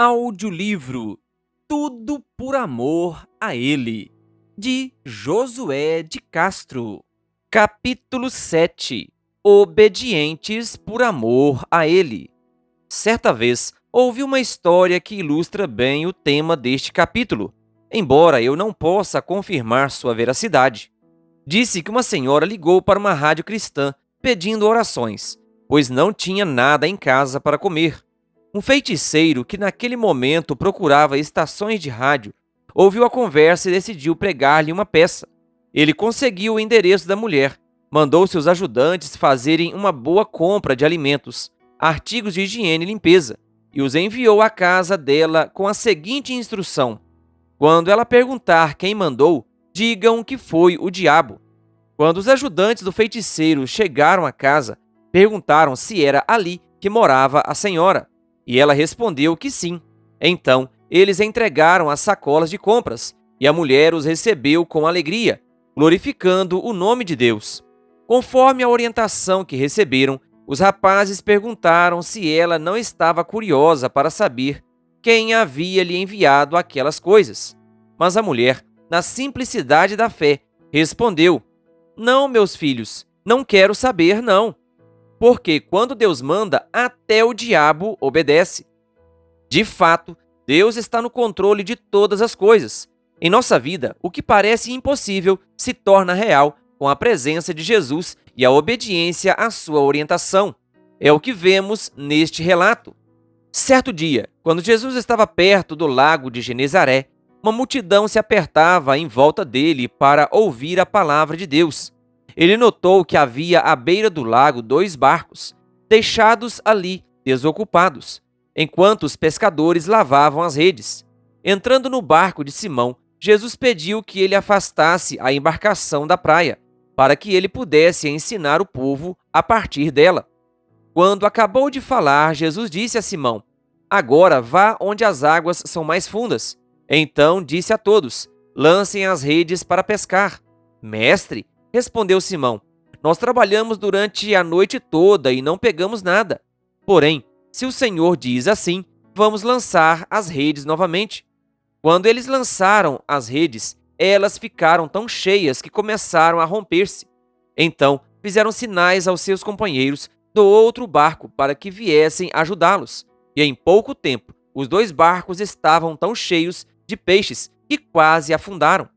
Audiolivro Tudo por Amor a Ele, de Josué de Castro. Capítulo 7. Obedientes por amor a Ele. Certa vez, ouvi uma história que ilustra bem o tema deste capítulo, embora eu não possa confirmar sua veracidade. Disse que uma senhora ligou para uma rádio cristã pedindo orações, pois não tinha nada em casa para comer. Um feiticeiro que naquele momento procurava estações de rádio ouviu a conversa e decidiu pregar-lhe uma peça. Ele conseguiu o endereço da mulher, mandou seus ajudantes fazerem uma boa compra de alimentos, artigos de higiene e limpeza, e os enviou à casa dela com a seguinte instrução: quando ela perguntar quem mandou, digam que foi o diabo. Quando os ajudantes do feiticeiro chegaram à casa, perguntaram se era ali que morava a senhora, e ela respondeu que sim. Então, eles entregaram as sacolas de compras, e a mulher os recebeu com alegria, glorificando o nome de Deus. Conforme a orientação que receberam, os rapazes perguntaram se ela não estava curiosa para saber quem havia lhe enviado aquelas coisas. Mas a mulher, na simplicidade da fé, respondeu: não, meus filhos, não quero saber, não. Porque quando Deus manda, até o diabo obedece. De fato, Deus está no controle de todas as coisas. Em nossa vida, o que parece impossível se torna real com a presença de Jesus e a obediência à sua orientação. É o que vemos neste relato. Certo dia, quando Jesus estava perto do lago de Genezaré, uma multidão se apertava em volta dele para ouvir a palavra de Deus. Ele notou que havia à beira do lago 2 barcos, deixados ali, desocupados, enquanto os pescadores lavavam as redes. Entrando no barco de Simão, Jesus pediu que ele afastasse a embarcação da praia, para que ele pudesse ensinar o povo a partir dela. Quando acabou de falar, Jesus disse a Simão: agora vá onde as águas são mais fundas. Então disse a todos: lancem as redes para pescar. Mestre, respondeu Simão, nós trabalhamos durante a noite toda e não pegamos nada. Porém, se o Senhor diz assim, vamos lançar as redes novamente. Quando eles lançaram as redes, elas ficaram tão cheias que começaram a romper-se. Então, fizeram sinais aos seus companheiros do outro barco para que viessem ajudá-los. E em pouco tempo, os 2 barcos estavam tão cheios de peixes que quase afundaram.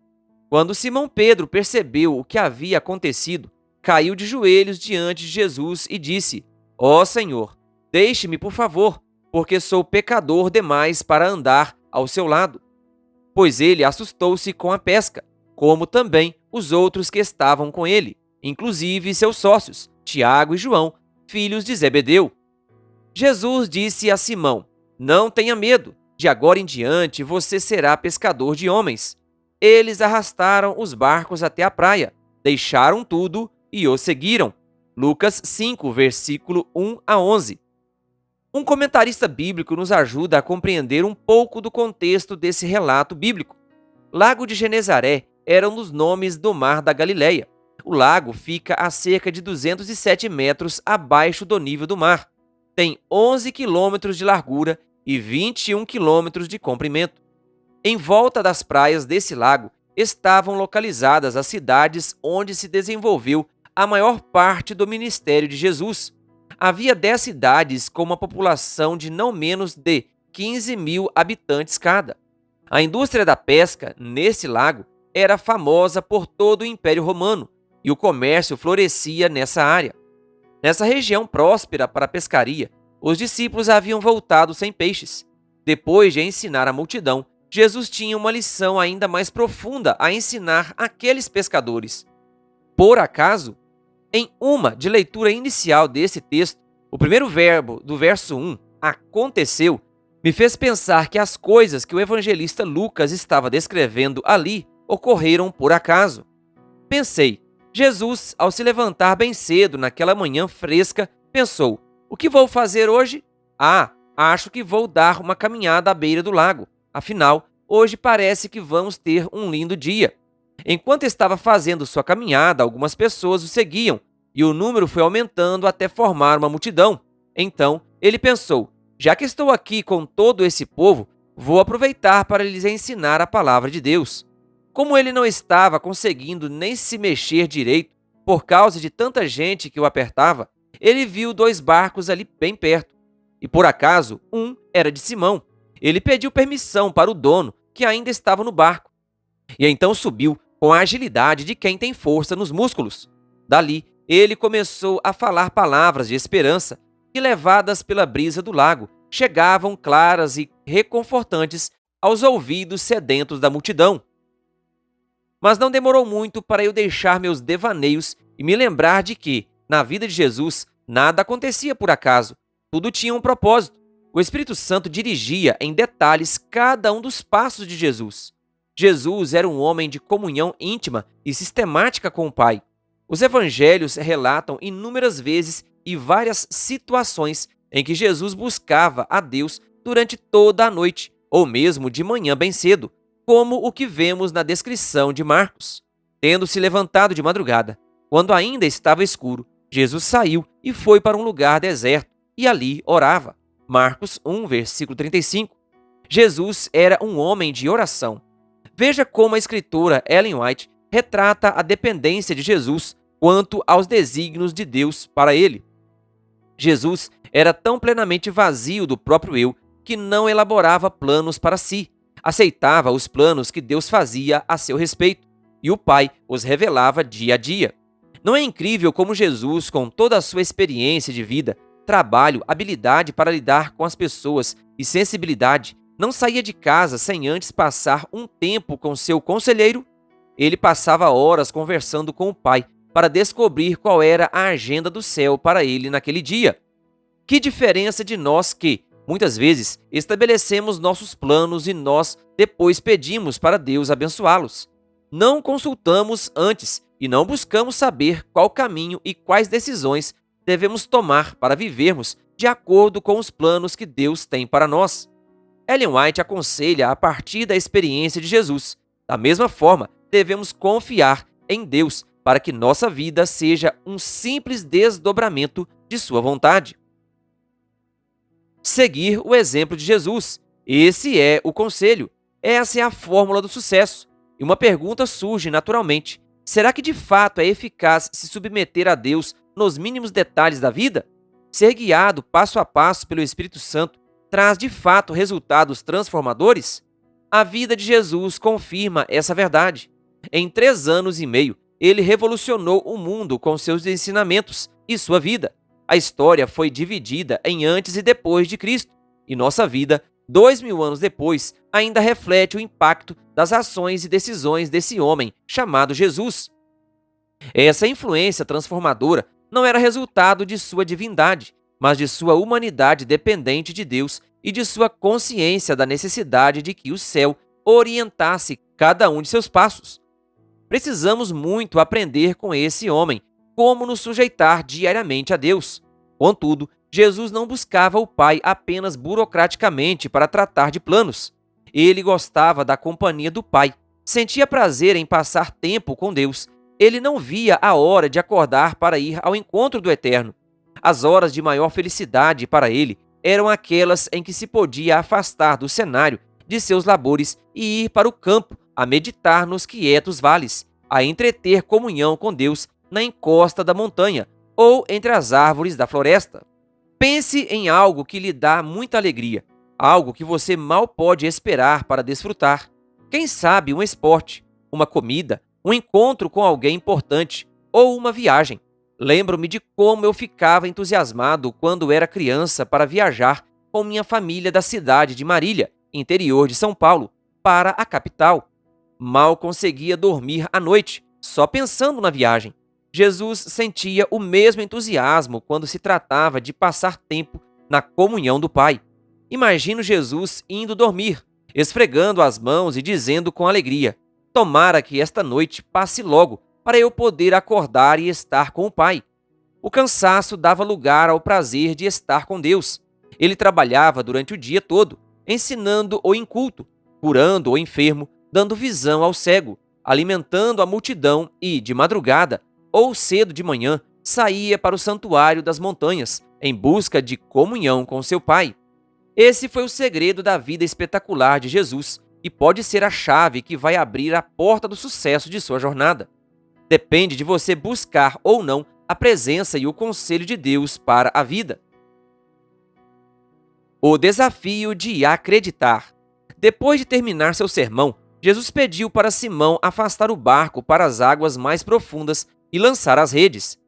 Quando Simão Pedro percebeu o que havia acontecido, caiu de joelhos diante de Jesus e disse: ó Senhor, deixe-me, por favor, porque sou pecador demais para andar ao seu lado. Pois ele assustou-se com a pesca, como também os outros que estavam com ele, inclusive seus sócios, Tiago e João, filhos de Zebedeu. Jesus disse a Simão: não tenha medo, de agora em diante você será pescador de homens. Eles arrastaram os barcos até a praia, deixaram tudo e o seguiram. Lucas 5, versículo 1 a 11. Um comentarista bíblico nos ajuda a compreender um pouco do contexto desse relato bíblico. Lago de Genezaré era um dos nomes do mar da Galileia. O lago fica a cerca de 207 metros abaixo do nível do mar. Tem 11 quilômetros de largura e 21 quilômetros de comprimento. Em volta das praias desse lago estavam localizadas as cidades onde se desenvolveu a maior parte do ministério de Jesus. Havia 10 cidades com uma população de não menos de 15 mil habitantes cada. A indústria da pesca nesse lago era famosa por todo o Império Romano e o comércio florescia nessa área. Nessa região próspera para a pescaria, os discípulos haviam voltado sem peixes. Depois de ensinar a multidão, Jesus tinha uma lição ainda mais profunda a ensinar aqueles pescadores. Por acaso, em uma de leitura inicial desse texto, o primeiro verbo do verso 1, aconteceu, me fez pensar que as coisas que o evangelista Lucas estava descrevendo ali ocorreram por acaso. Pensei, Jesus, ao se levantar bem cedo naquela manhã fresca, pensou: o que vou fazer hoje? Acho que vou dar uma caminhada à beira do lago. Afinal, hoje parece que vamos ter um lindo dia. Enquanto estava fazendo sua caminhada, algumas pessoas o seguiam, e o número foi aumentando até formar uma multidão. Então, ele pensou: Já que estou aqui com todo esse povo, vou aproveitar para lhes ensinar a palavra de Deus. Como ele não estava conseguindo nem se mexer direito por causa de tanta gente que o apertava, ele viu dois barcos ali bem perto. E por acaso, um era de Simão. Ele pediu permissão para o dono, que ainda estava no barco. E então subiu com a agilidade de quem tem força nos músculos. Dali, ele começou a falar palavras de esperança que, levadas pela brisa do lago, chegavam claras e reconfortantes aos ouvidos sedentos da multidão. Mas não demorou muito para eu deixar meus devaneios e me lembrar de que, na vida de Jesus, nada acontecia por acaso. Tudo tinha um propósito. O Espírito Santo dirigia em detalhes cada um dos passos de Jesus. Jesus era um homem de comunhão íntima e sistemática com o Pai. Os evangelhos relatam inúmeras vezes e várias situações em que Jesus buscava a Deus durante toda a noite, ou mesmo de manhã bem cedo, como o que vemos na descrição de Marcos. Tendo se levantado de madrugada, quando ainda estava escuro, Jesus saiu e foi para um lugar deserto, e ali orava. Marcos 1, versículo 35. Jesus era um homem de oração. Veja como a escritora Ellen White retrata a dependência de Jesus quanto aos desígnios de Deus para ele. Jesus era tão plenamente vazio do próprio eu que não elaborava planos para si. Aceitava os planos que Deus fazia a seu respeito, e o Pai os revelava dia a dia. Não é incrível como Jesus, com toda a sua experiência de vida, trabalho, habilidade para lidar com as pessoas e sensibilidade, não saía de casa sem antes passar um tempo com seu conselheiro? Ele passava horas conversando com o Pai para descobrir qual era a agenda do céu para ele naquele dia. Que diferença de nós que, muitas vezes, estabelecemos nossos planos e nós depois pedimos para Deus abençoá-los. Não consultamos antes e não buscamos saber qual caminho e quais decisões devemos tomar para vivermos de acordo com os planos que Deus tem para nós. Ellen White aconselha a partir da experiência de Jesus. Da mesma forma, devemos confiar em Deus para que nossa vida seja um simples desdobramento de sua vontade. Seguir o exemplo de Jesus. Esse é o conselho. Essa é a fórmula do sucesso. E uma pergunta surge naturalmente. Será que de fato é eficaz se submeter a Deus nos mínimos detalhes da vida? Ser guiado passo a passo pelo Espírito Santo traz de fato resultados transformadores? A vida de Jesus confirma essa verdade. Em 3 anos e meio, ele revolucionou o mundo com seus ensinamentos e sua vida. A história foi dividida em antes e depois de Cristo, e nossa vida, 2000 anos depois, ainda reflete o impacto das ações e decisões desse homem chamado Jesus. Essa influência transformadora não era resultado de sua divindade, mas de sua humanidade dependente de Deus e de sua consciência da necessidade de que o céu orientasse cada um de seus passos. Precisamos muito aprender com esse homem, como nos sujeitar diariamente a Deus. Contudo, Jesus não buscava o Pai apenas burocraticamente para tratar de planos. Ele gostava da companhia do Pai, sentia prazer em passar tempo com Deus. Ele não via a hora de acordar para ir ao encontro do Eterno. As horas de maior felicidade para ele eram aquelas em que se podia afastar do cenário de seus labores e ir para o campo a meditar nos quietos vales, a entreter comunhão com Deus na encosta da montanha ou entre as árvores da floresta. Pense em algo que lhe dá muita alegria, algo que você mal pode esperar para desfrutar. Quem sabe um esporte, uma comida, um encontro com alguém importante ou uma viagem. Lembro-me de como eu ficava entusiasmado quando era criança para viajar com minha família da cidade de Marília, interior de São Paulo, para a capital. Mal conseguia dormir à noite, só pensando na viagem. Jesus sentia o mesmo entusiasmo quando se tratava de passar tempo na comunhão do Pai. Imagino Jesus indo dormir, esfregando as mãos e dizendo com alegria: tomara que esta noite passe logo, para eu poder acordar e estar com o Pai. O cansaço dava lugar ao prazer de estar com Deus. Ele trabalhava durante o dia todo, ensinando o inculto, curando o enfermo, dando visão ao cego, alimentando a multidão e, de madrugada ou cedo de manhã, saía para o santuário das montanhas, em busca de comunhão com seu Pai. Esse foi o segredo da vida espetacular de Jesus e pode ser a chave que vai abrir a porta do sucesso de sua jornada. Depende de você buscar ou não a presença e o conselho de Deus para a vida. O desafio de acreditar. Depois de terminar seu sermão, Jesus pediu para Simão afastar o barco para as águas mais profundas e lançar as redes.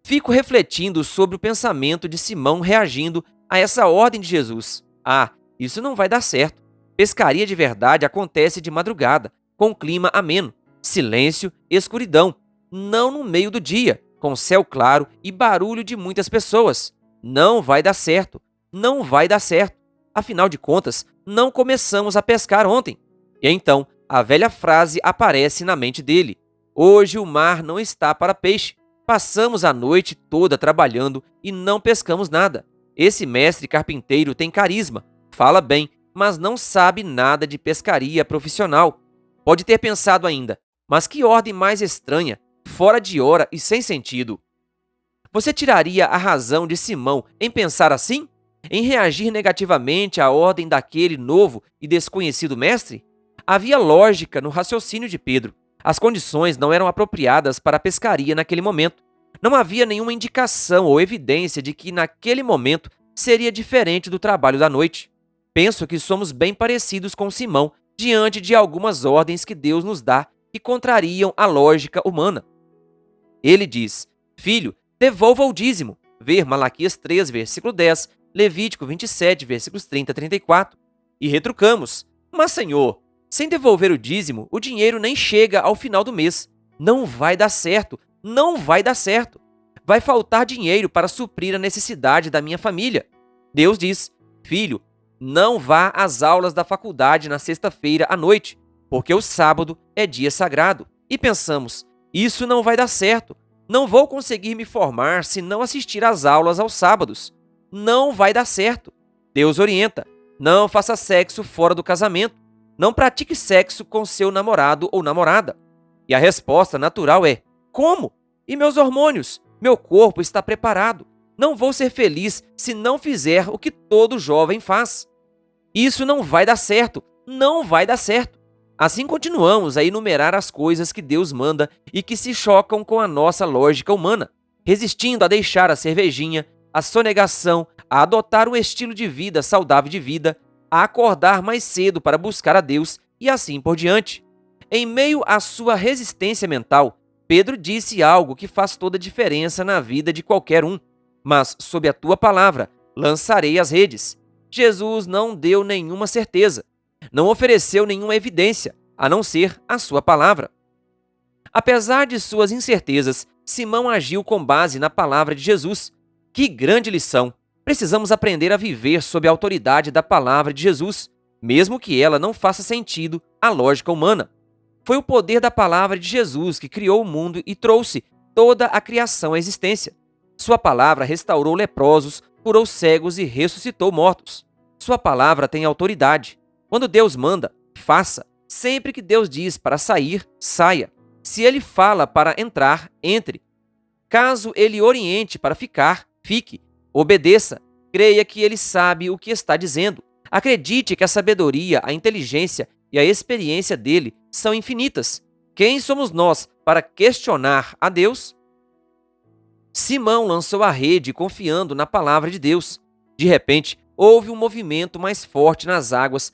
Fico refletindo sobre o pensamento de Simão reagindo a essa ordem de Jesus. Ah, isso não vai dar certo. Pescaria de verdade acontece de madrugada, com clima ameno, silêncio e escuridão, não no meio do dia, com céu claro e barulho de muitas pessoas. Não vai dar certo. Não vai dar certo. Afinal de contas, não começamos a pescar ontem. E então, a velha frase aparece na mente dele. Hoje o mar não está para peixe. Passamos a noite toda trabalhando e não pescamos nada. Esse mestre carpinteiro tem carisma, fala bem, mas não sabe nada de pescaria profissional. Pode ter pensado ainda, mas que ordem mais estranha, fora de hora e sem sentido. Você tiraria a razão de Simão em pensar assim? Em reagir negativamente à ordem daquele novo e desconhecido mestre? Havia lógica no raciocínio de Pedro. As condições não eram apropriadas para a pescaria naquele momento. Não havia nenhuma indicação ou evidência de que naquele momento seria diferente do trabalho da noite. Penso que somos bem parecidos com Simão diante de algumas ordens que Deus nos dá que contrariam a lógica humana. Ele diz: Filho, devolva o dízimo. Ver Malaquias 3, versículo 10, Levítico 27, versículos 30 a 34. E retrucamos: Mas, Senhor, sem devolver o dízimo, o dinheiro nem chega ao final do mês. Não vai dar certo. Não vai dar certo. Vai faltar dinheiro para suprir a necessidade da minha família. Deus diz: Filho, não vá às aulas da faculdade na sexta-feira à noite, porque o sábado é dia sagrado. E pensamos: isso não vai dar certo. Não vou conseguir me formar se não assistir às aulas aos sábados. Não vai dar certo. Deus orienta: não faça sexo fora do casamento. Não pratique sexo com seu namorado ou namorada. E a resposta natural é: como? E meus hormônios? Meu corpo está preparado. Não vou ser feliz se não fizer o que todo jovem faz. Isso não vai dar certo. Não vai dar certo. Assim continuamos a enumerar as coisas que Deus manda e que se chocam com a nossa lógica humana, resistindo a deixar a cervejinha, a sonegação, a adotar um estilo de vida saudável de vida, a acordar mais cedo para buscar a Deus e assim por diante. Em meio à sua resistência mental, Pedro disse algo que faz toda a diferença na vida de qualquer um. Mas, sob a tua palavra, lançarei as redes. Jesus não deu nenhuma certeza. Não ofereceu nenhuma evidência, a não ser a sua palavra. Apesar de suas incertezas, Simão agiu com base na palavra de Jesus. Que grande lição! Precisamos aprender a viver sob a autoridade da palavra de Jesus, mesmo que ela não faça sentido à lógica humana. Foi o poder da palavra de Jesus que criou o mundo e trouxe toda a criação à existência. Sua palavra restaurou leprosos, curou cegos e ressuscitou mortos. Sua palavra tem autoridade. Quando Deus manda, faça. Sempre que Deus diz para sair, saia. Se Ele fala para entrar, entre. Caso Ele oriente para ficar, fique. Obedeça. Creia que Ele sabe o que está dizendo. Acredite que a sabedoria, a inteligência e a experiência dele são infinitas. Quem somos nós para questionar a Deus? Simão lançou a rede confiando na palavra de Deus. De repente, houve um movimento mais forte nas águas,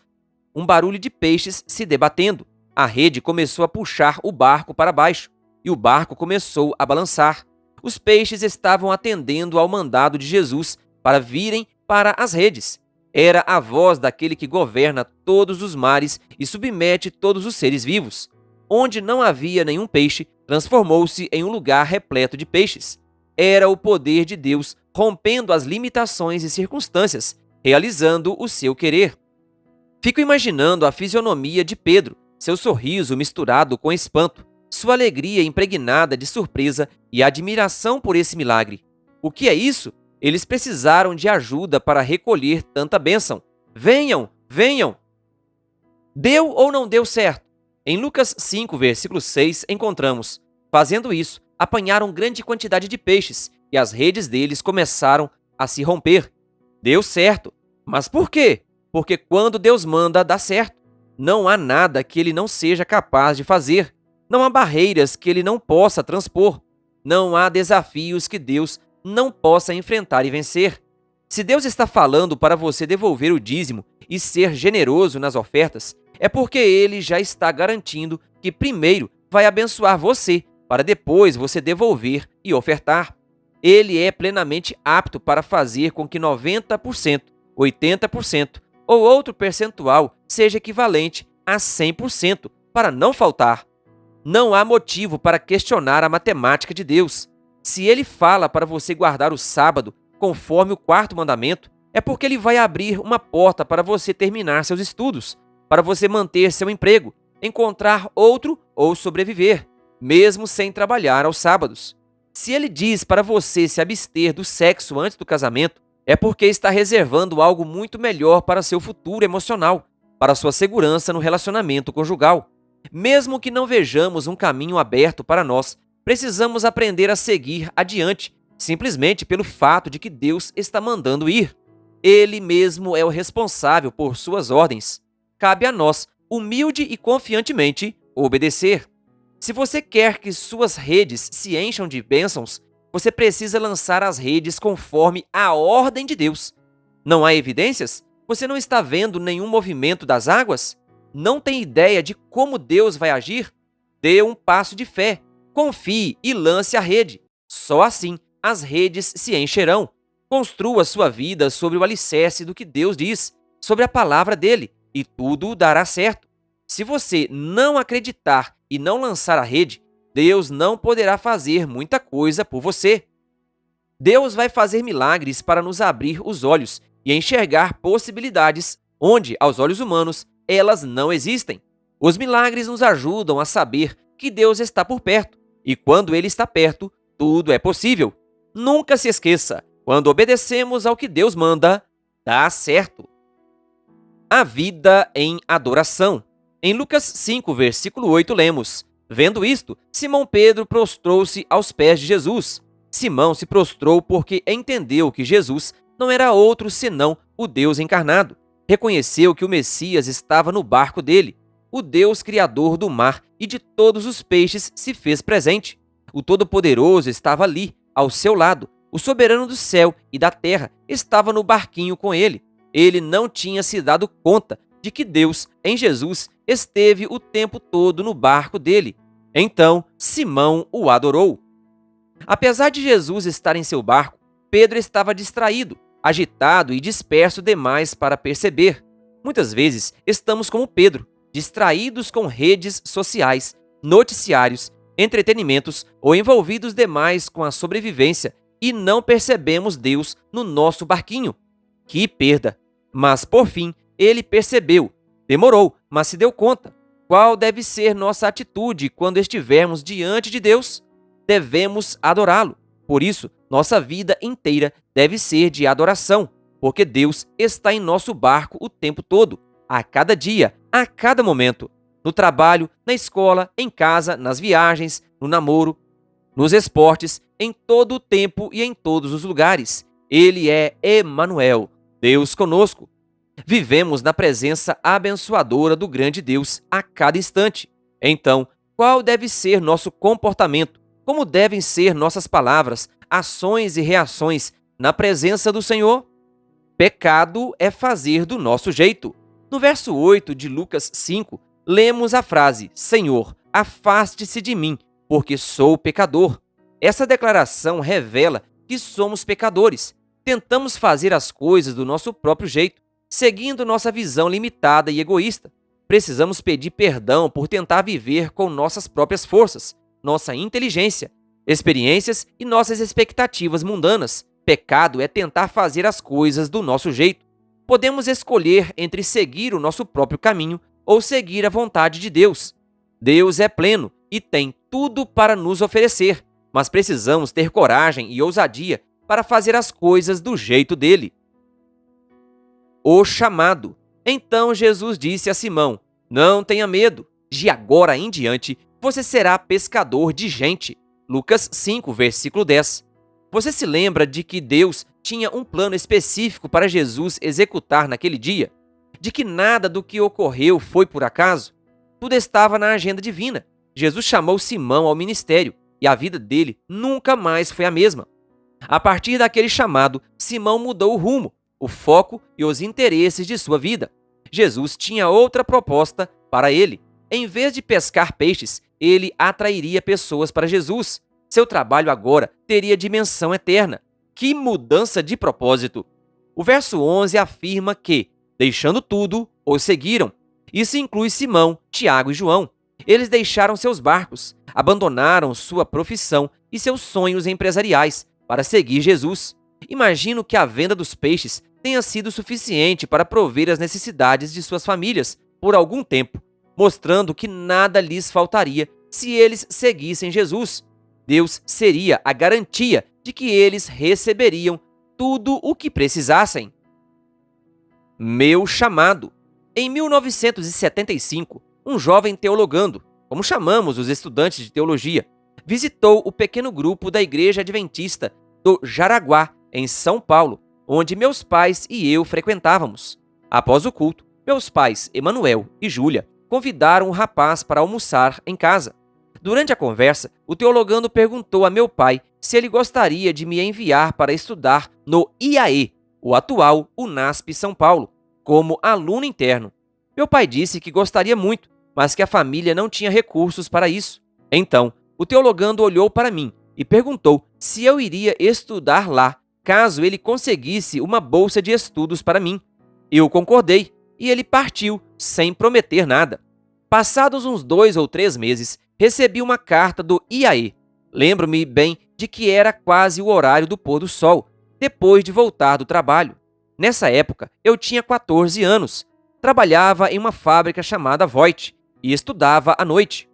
um barulho de peixes se debatendo. A rede começou a puxar o barco para baixo e o barco começou a balançar. Os peixes estavam atendendo ao mandado de Jesus para virem para as redes. Era a voz daquele que governa todos os mares e submete todos os seres vivos. Onde não havia nenhum peixe, transformou-se em um lugar repleto de peixes. Era o poder de Deus rompendo as limitações e circunstâncias, realizando o seu querer. Fico imaginando a fisionomia de Pedro, seu sorriso misturado com espanto, sua alegria impregnada de surpresa e admiração por esse milagre. O que é isso? Eles precisaram de ajuda para recolher tanta bênção. Venham, venham! Deu ou não deu certo? Em Lucas 5, versículo 6, encontramos: fazendo isso, apanharam grande quantidade de peixes e as redes deles começaram a se romper. Deu certo. Mas por quê? Porque quando Deus manda, dá certo. Não há nada que ele não seja capaz de fazer. Não há barreiras que ele não possa transpor. Não há desafios que Deus não possa enfrentar e vencer. Se Deus está falando para você devolver o dízimo e ser generoso nas ofertas, é porque ele já está garantindo que primeiro vai abençoar você, para depois você devolver e ofertar. Ele é plenamente apto para fazer com que 90%, 80% ou outro percentual seja equivalente a 100% para não faltar. Não há motivo para questionar a matemática de Deus. Se ele fala para você guardar o sábado conforme o quarto mandamento, é porque ele vai abrir uma porta para você terminar seus estudos, para você manter seu emprego, encontrar outro ou sobreviver, mesmo sem trabalhar aos sábados. Se ele diz para você se abster do sexo antes do casamento, é porque está reservando algo muito melhor para seu futuro emocional, para sua segurança no relacionamento conjugal. Mesmo que não vejamos um caminho aberto para nós, precisamos aprender a seguir adiante, simplesmente pelo fato de que Deus está mandando ir. Ele mesmo é o responsável por suas ordens. Cabe a nós, humilde e confiantemente, obedecer. Se você quer que suas redes se encham de bênçãos, você precisa lançar as redes conforme a ordem de Deus. Não há evidências? Você não está vendo nenhum movimento das águas? Não tem ideia de como Deus vai agir? Dê um passo de fé, confie e lance a rede. Só assim as redes se encherão. Construa sua vida sobre o alicerce do que Deus diz, sobre a palavra dele, e tudo dará certo. Se você não acreditar e não lançar a rede, Deus não poderá fazer muita coisa por você. Deus vai fazer milagres para nos abrir os olhos e enxergar possibilidades onde, aos olhos humanos, elas não existem. Os milagres nos ajudam a saber que Deus está por perto, e quando Ele está perto, tudo é possível. Nunca se esqueça, quando obedecemos ao que Deus manda, dá certo. A vida em adoração. Em Lucas 5, versículo 8, lemos: Vendo isto, Simão Pedro prostrou-se aos pés de Jesus. Simão se prostrou porque entendeu que Jesus não era outro senão o Deus encarnado. Reconheceu que o Messias estava no barco dele. O Deus criador do mar e de todos os peixes se fez presente. O Todo-Poderoso estava ali, ao seu lado. O soberano do céu e da terra estava no barquinho com ele. Ele não tinha se dado conta de que Deus, em Jesus, esteve o tempo todo no barco dele. Então, Simão o adorou. Apesar de Jesus estar em seu barco, Pedro estava distraído, agitado e disperso demais para perceber. Muitas vezes estamos como Pedro, distraídos com redes sociais, noticiários, entretenimentos ou envolvidos demais com a sobrevivência e não percebemos Deus no nosso barquinho. Que perda! Mas, por fim, ele percebeu. Demorou, mas se deu conta. Qual deve ser nossa atitude quando estivermos diante de Deus? Devemos adorá-lo. Por isso, nossa vida inteira deve ser de adoração, porque Deus está em nosso barco o tempo todo, a cada dia, a cada momento. No trabalho, na escola, em casa, nas viagens, no namoro, nos esportes, em todo o tempo e em todos os lugares. Ele é Emanuel, Deus conosco. Vivemos na presença abençoadora do grande Deus a cada instante. Então, qual deve ser nosso comportamento? Como devem ser nossas palavras, ações e reações na presença do Senhor? Pecado é fazer do nosso jeito. No verso 8 de Lucas 5, lemos a frase: Senhor, afaste-se de mim, porque sou pecador. Essa declaração revela que somos pecadores. Tentamos fazer as coisas do nosso próprio jeito, seguindo nossa visão limitada e egoísta. Precisamos pedir perdão por tentar viver com nossas próprias forças, nossa inteligência, experiências e nossas expectativas mundanas. Pecado é tentar fazer as coisas do nosso jeito. Podemos escolher entre seguir o nosso próprio caminho ou seguir a vontade de Deus. Deus é pleno e tem tudo para nos oferecer, mas precisamos ter coragem e ousadia para fazer as coisas do jeito dele. O chamado. Então Jesus disse a Simão: Não tenha medo, de agora em diante você será pescador de gente. Lucas 5, versículo 10. Você se lembra de que Deus tinha um plano específico para Jesus executar naquele dia? De que nada do que ocorreu foi por acaso? Tudo estava na agenda divina. Jesus chamou Simão ao ministério e a vida dele nunca mais foi a mesma. A partir daquele chamado, Simão mudou o rumo, o foco e os interesses de sua vida. Jesus tinha outra proposta para ele. Em vez de pescar peixes, ele atrairia pessoas para Jesus. Seu trabalho agora teria dimensão eterna. Que mudança de propósito! O verso 11 afirma que, deixando tudo, o seguiram. Isso inclui Simão, Tiago e João. Eles deixaram seus barcos, abandonaram sua profissão e seus sonhos empresariais para seguir Jesus. Imagino que a venda dos peixes tenha sido suficiente para prover as necessidades de suas famílias por algum tempo, mostrando que nada lhes faltaria se eles seguissem Jesus. Deus seria a garantia de que eles receberiam tudo o que precisassem. Meu chamado. Em 1975, um jovem teologando, como chamamos os estudantes de teologia, visitou o pequeno grupo da Igreja Adventista do Jaraguá, em São Paulo, onde meus pais e eu frequentávamos. Após o culto, meus pais, Emanuel e Júlia, convidaram o rapaz para almoçar em casa. Durante a conversa, o teologando perguntou a meu pai se ele gostaria de me enviar para estudar no IAE, o atual UNASP São Paulo, como aluno interno. Meu pai disse que gostaria muito, mas que a família não tinha recursos para isso. Então, o teologando olhou para mim e perguntou se eu iria estudar lá, caso ele conseguisse uma bolsa de estudos para mim. Eu concordei e ele partiu, sem prometer nada. Passados uns 2 ou 3 meses, recebi uma carta do IAE. Lembro-me bem de que era quase o horário do pôr do sol, depois de voltar do trabalho. Nessa época, eu tinha 14 anos. Trabalhava em uma fábrica chamada Voit e estudava à noite.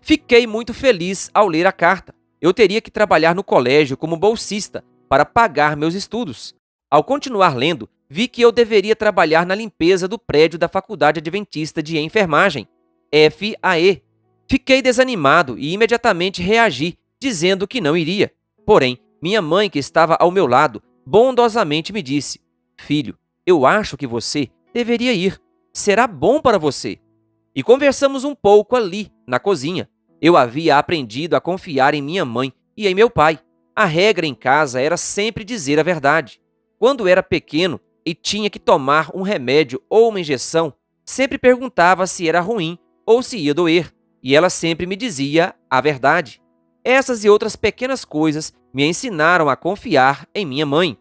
Fiquei muito feliz ao ler a carta. Eu teria que trabalhar no colégio como bolsista para pagar meus estudos. Ao continuar lendo, vi que eu deveria trabalhar na limpeza do prédio da Faculdade Adventista de Enfermagem, FAE. Fiquei desanimado e imediatamente reagi, dizendo que não iria. Porém, minha mãe, que estava ao meu lado, bondosamente me disse: "Filho, eu acho que você deveria ir. Será bom para você." E conversamos um pouco ali, na cozinha. Eu havia aprendido a confiar em minha mãe e em meu pai. A regra em casa era sempre dizer a verdade. Quando era pequeno e tinha que tomar um remédio ou uma injeção, sempre perguntava se era ruim ou se ia doer, e ela sempre me dizia a verdade. Essas e outras pequenas coisas me ensinaram a confiar em minha mãe.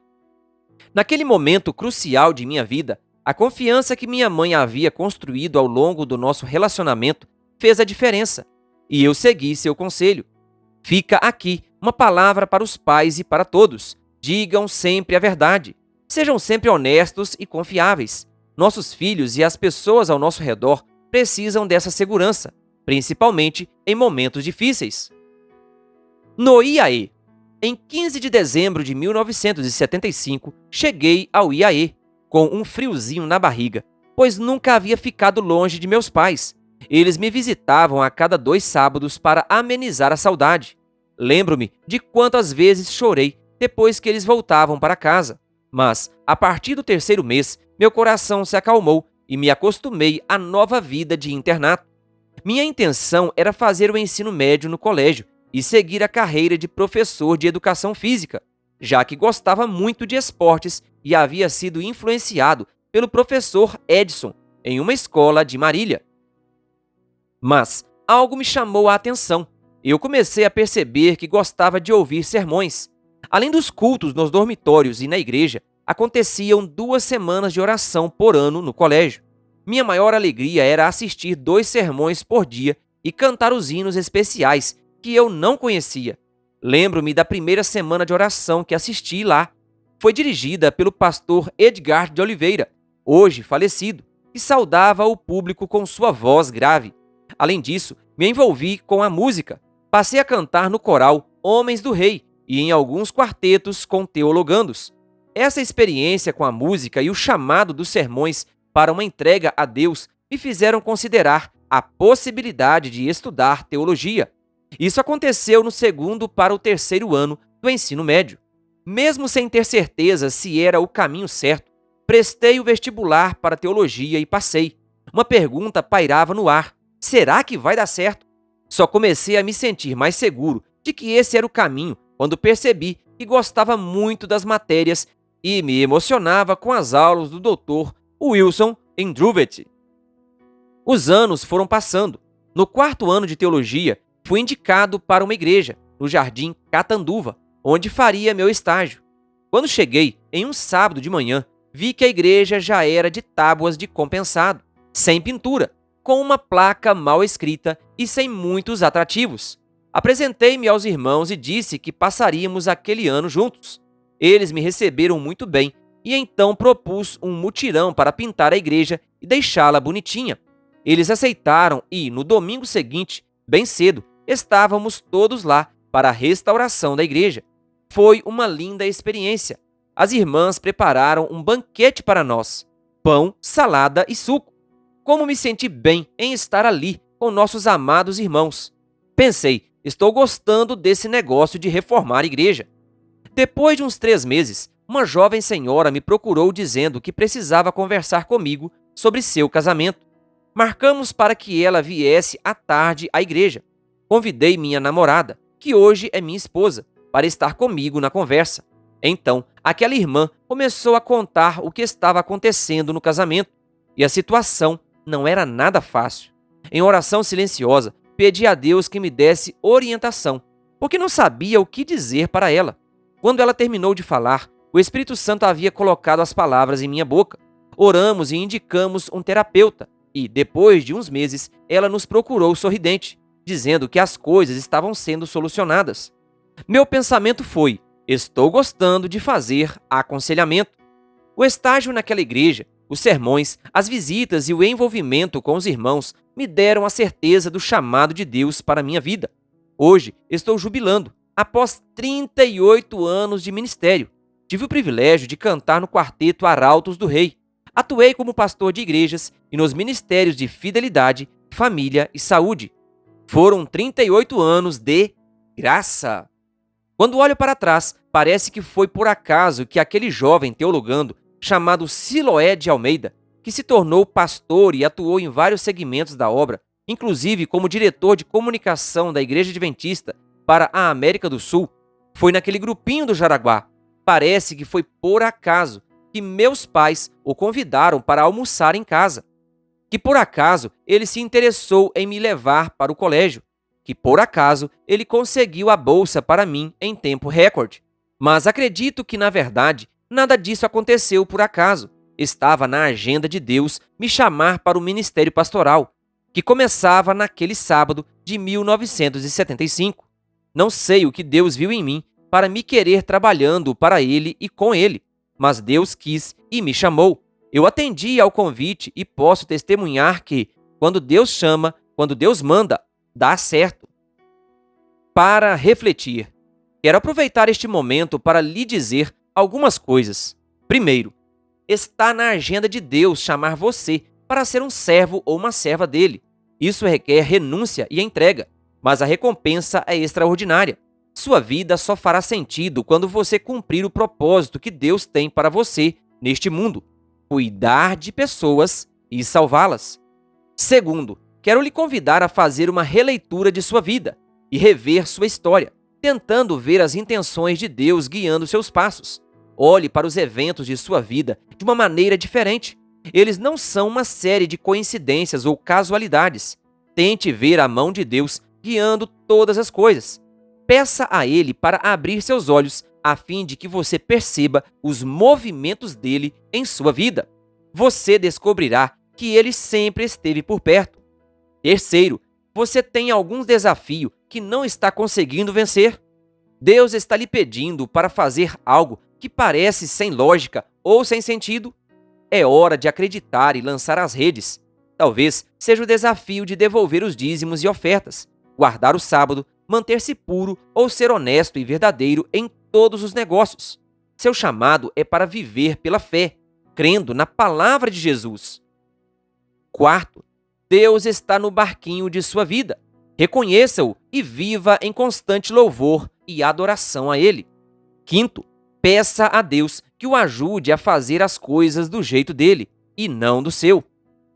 Naquele momento crucial de minha vida, a confiança que minha mãe havia construído ao longo do nosso relacionamento fez a diferença, e eu segui seu conselho. Fica aqui uma palavra para os pais e para todos: digam sempre a verdade. Sejam sempre honestos e confiáveis. Nossos filhos e as pessoas ao nosso redor precisam dessa segurança, principalmente em momentos difíceis. No IAE. Em 15 de dezembro de 1975, cheguei ao IAE, com um friozinho na barriga, pois nunca havia ficado longe de meus pais. Eles me visitavam a cada 2 sábados para amenizar a saudade. Lembro-me de quantas vezes chorei depois que eles voltavam para casa. Mas, a partir do 3º mês, meu coração se acalmou e me acostumei à nova vida de internato. Minha intenção era fazer o ensino médio no colégio e seguir a carreira de professor de educação física, já que gostava muito de esportes e havia sido influenciado pelo professor Edson em uma escola de Marília. Mas algo me chamou a atenção. Eu comecei a perceber que gostava de ouvir sermões. Além dos cultos nos dormitórios e na igreja, aconteciam 2 semanas de oração por ano no colégio. Minha maior alegria era assistir 2 sermões por dia e cantar os hinos especiais que eu não conhecia. Lembro-me da primeira semana de oração que assisti lá. Foi dirigida pelo pastor Edgar de Oliveira, hoje falecido, que saudava o público com sua voz grave. Além disso, me envolvi com a música. Passei a cantar no coral Homens do Rei e em alguns quartetos com teologandos. Essa experiência com a música e o chamado dos sermões para uma entrega a Deus me fizeram considerar a possibilidade de estudar teologia. Isso aconteceu no 2º para o 3º ano do ensino médio. Mesmo sem ter certeza se era o caminho certo, prestei o vestibular para teologia e passei. Uma pergunta pairava no ar: será que vai dar certo? Só comecei a me sentir mais seguro de que esse era o caminho quando percebi que gostava muito das matérias e me emocionava com as aulas do Dr. Wilson Endruvet. Os anos foram passando. No quarto ano de teologia, fui indicado para uma igreja, no Jardim Catanduva, onde faria meu estágio. Quando cheguei, em um sábado de manhã, vi que a igreja já era de tábuas de compensado, sem pintura, com uma placa mal escrita e sem muitos atrativos. Apresentei-me aos irmãos e disse que passaríamos aquele ano juntos. Eles me receberam muito bem e então propus um mutirão para pintar a igreja e deixá-la bonitinha. Eles aceitaram e, no domingo seguinte, bem cedo, estávamos todos lá para a restauração da igreja. Foi uma linda experiência. As irmãs prepararam um banquete para nós: pão, salada e suco. Como me senti bem em estar ali com nossos amados irmãos. Pensei, estou gostando desse negócio de reformar a igreja. Depois de uns 3 meses, uma jovem senhora me procurou dizendo que precisava conversar comigo sobre seu casamento. Marcamos para que ela viesse à tarde à igreja. Convidei minha namorada, que hoje é minha esposa, para estar comigo na conversa. Então, aquela irmã começou a contar o que estava acontecendo no casamento, e a situação não era nada fácil. Em oração silenciosa, pedi a Deus que me desse orientação, porque não sabia o que dizer para ela. Quando ela terminou de falar, o Espírito Santo havia colocado as palavras em minha boca. Oramos e indicamos um terapeuta, e, depois de uns meses, ela nos procurou sorridente, dizendo que as coisas estavam sendo solucionadas. Meu pensamento foi: estou gostando de fazer aconselhamento. O estágio naquela igreja, os sermões, as visitas e o envolvimento com os irmãos me deram a certeza do chamado de Deus para a minha vida. Hoje estou jubilando, após 38 anos de ministério. Tive o privilégio de cantar no quarteto Arautos do Rei. Atuei como pastor de igrejas e nos ministérios de fidelidade, família e saúde. Foram 38 anos de graça. Quando olho para trás, parece que foi por acaso que aquele jovem teologando, chamado Siloé de Almeida, que se tornou pastor e atuou em vários segmentos da obra, inclusive como diretor de comunicação da Igreja Adventista para a América do Sul, foi naquele grupinho do Jaraguá. Parece que foi por acaso que meus pais o convidaram para almoçar em casa. Que por acaso ele se interessou em me levar para o colégio. Que por acaso ele conseguiu a bolsa para mim em tempo recorde. Mas acredito que, na verdade, nada disso aconteceu por acaso. Estava na agenda de Deus me chamar para o ministério pastoral, que começava naquele sábado de 1975. Não sei o que Deus viu em mim para me querer trabalhando para Ele e com Ele, mas Deus quis e me chamou. Eu atendi ao convite e posso testemunhar que, quando Deus chama, quando Deus manda, dá certo. Para refletir, quero aproveitar este momento para lhe dizer algumas coisas. Primeiro, está na agenda de Deus chamar você para ser um servo ou uma serva dele. Isso requer renúncia e entrega, mas a recompensa é extraordinária. Sua vida só fará sentido quando você cumprir o propósito que Deus tem para você neste mundo: cuidar de pessoas e salvá-las. Segundo, quero lhe convidar a fazer uma releitura de sua vida e rever sua história, tentando ver as intenções de Deus guiando seus passos. Olhe para os eventos de sua vida de uma maneira diferente. Eles não são uma série de coincidências ou casualidades. Tente ver a mão de Deus guiando todas as coisas. Peça a Ele para abrir seus olhos a fim de que você perceba os movimentos dele em sua vida. Você descobrirá que ele sempre esteve por perto. Terceiro, você tem algum desafio que não está conseguindo vencer. Deus está lhe pedindo para fazer algo que parece sem lógica ou sem sentido. É hora de acreditar e lançar as redes. Talvez seja o desafio de devolver os dízimos e ofertas, guardar o sábado, manter-se puro ou ser honesto e verdadeiro em todos os negócios. Seu chamado é para viver pela fé, crendo na palavra de Jesus. Quarto, Deus está no barquinho de sua vida. Reconheça-o e viva em constante louvor e adoração a Ele. Quinto, Peça a Deus que o ajude a fazer as coisas do jeito dele e não do seu.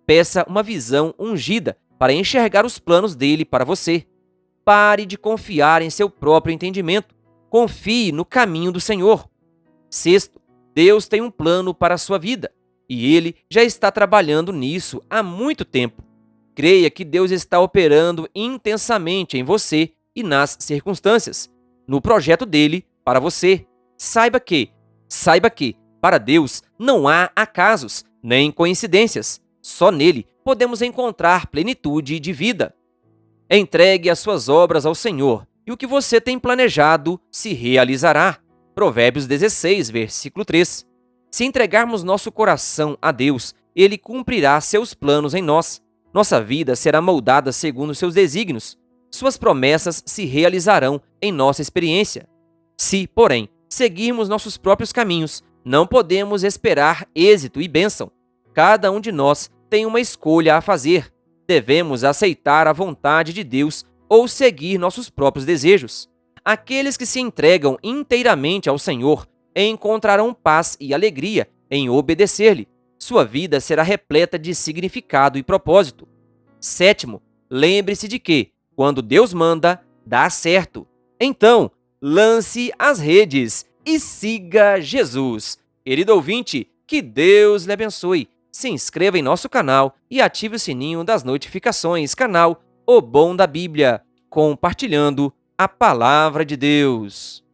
Peça uma visão ungida para enxergar os planos dele para você. Pare de confiar em seu próprio entendimento. Confie no caminho do Senhor. Sexto, Deus tem um plano para a sua vida e ele já está trabalhando nisso há muito tempo. Creia que Deus está operando intensamente em você e nas circunstâncias, no projeto dele para você. Saiba que, para Deus não há acasos nem coincidências. Só nele podemos encontrar plenitude de vida. Entregue as suas obras ao Senhor e o que você tem planejado se realizará. Provérbios 16, versículo 3. Se entregarmos nosso coração a Deus, ele cumprirá seus planos em nós. Nossa vida será moldada segundo seus desígnios. Suas promessas se realizarão em nossa experiência. Se, porém, seguirmos nossos próprios caminhos, não podemos esperar êxito e bênção. Cada um de nós tem uma escolha a fazer. Devemos aceitar a vontade de Deus ou seguir nossos próprios desejos. Aqueles que se entregam inteiramente ao Senhor encontrarão paz e alegria em obedecer-lhe. Sua vida será repleta de significado e propósito. Sétimo, lembre-se de que, quando Deus manda, dá certo. Então, lance as redes e siga Jesus. Querido ouvinte, que Deus lhe abençoe. Se inscreva em nosso canal e ative o sininho das notificações. Canal O Bom da Bíblia, compartilhando a Palavra de Deus.